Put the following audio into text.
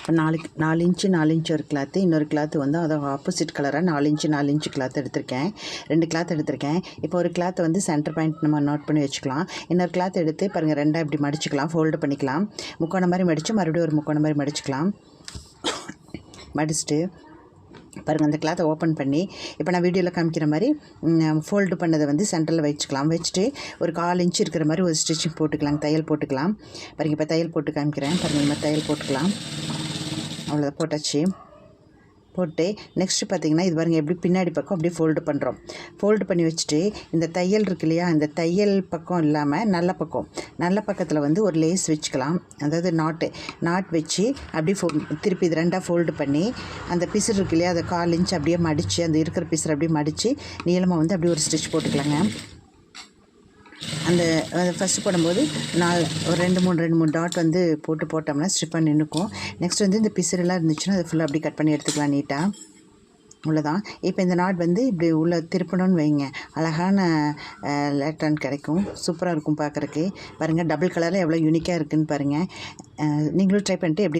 இப்போ 4 inch 4 inch ஒரு cloth, இன்னொரு கிளாத்து வந்து அதை ஆப்போசிட் கலராக 4 இன்ச்சு 4 இன்ச்சு கிளாத் எடுத்திருக்கேன். 2 கிளாத் எடுத்திருக்கேன். இப்போ ஒரு கிளாத்தை வந்து சென்டர் பாயிண்ட் நம்ம நோட் பண்ணி வச்சுக்கலாம். இன்னொரு கிளாத் எடுத்து பாருங்கள், 2 இப்படி மடிச்சுக்கலாம், ஃபோல்டு பண்ணிக்கலாம். முக்கோணம் மாதிரி மடித்து மறுபடியும் ஒரு முக்கோணம் மாதிரி மடிச்சுக்கலாம். மடிச்சுட்டு பாருங்கள், அந்த கிளாத்தை ஓப்பன் பண்ணி இப்போ நான் வீடியோவில் காமிக்கிற மாதிரி ஃபோல்டு பண்ணதை வந்து சென்டரில் வச்சுக்கலாம். வச்சுட்டு ஒரு 1/4 இன்ச்சு இருக்கிற மாதிரி ஒரு ஸ்டிச்சிங் போட்டுக்கலாம், தையல் போட்டுக்கலாம். பாருங்கள், இப்போ தையல் போட்டு காமிக்கிறேன். பாருங்கள், இந்த மாதிரி தையல் போட்டுக்கலாம். அவ்வளோதான், போட்டாச்சு. போட்டு நெக்ஸ்ட்டு பார்த்திங்கன்னா இது பாருங்கள், எப்படி பின்னாடி பக்கம் அப்படியே ஃபோல்டு பண்ணுறோம். ஃபோல்டு பண்ணி வச்சுட்டு இந்த தையல் இருக்கு இல்லையா, இந்த தையல் பக்கம் இல்லாமல் நல்ல பக்கத்தில் வந்து ஒரு லேஸ் வச்சுக்கலாம். அதாவது நாட் வச்சு அப்படியே திருப்பி இது 2ஆக ஃபோல்டு பண்ணி அந்த பிசுறு இருக்கு இல்லையா, அதை 1/4 இன்ச் அப்படியே மடித்து அந்த இருக்கிற பிசுறு அப்படியே மடித்து நீளமாக வந்து அப்படியே ஒரு ஸ்டிச் போட்டுக்கலாங்க. அந்த ஃபஸ்ட்டு போடும்போது ஒரு 2-3 டாட் வந்து போட்டோம்னா ஸ்ட்ரிப்பாக நின்றுக்கும். நெக்ஸ்ட் வந்து இந்த பிசுரெல்லாம் இருந்துச்சுன்னா அதை ஃபுல்லாக அப்படி கட் பண்ணி எடுத்துக்கலாம் நீட்டாக. அவ்வளோதான். இப்போ இந்த நாட் வந்து இப்படி உள்ளே திருப்பணும்னு வைங்க, அழகான லேட்டன் கிடைக்கும். சூப்பராக இருக்கும் பார்க்குறக்கு. பாருங்கள், டபுள் கலரில் எவ்வளோ யூனிக்காக இருக்குதுன்னு பாருங்கள். நீங்களும் ட்ரை பண்ணிட்டு எப்படி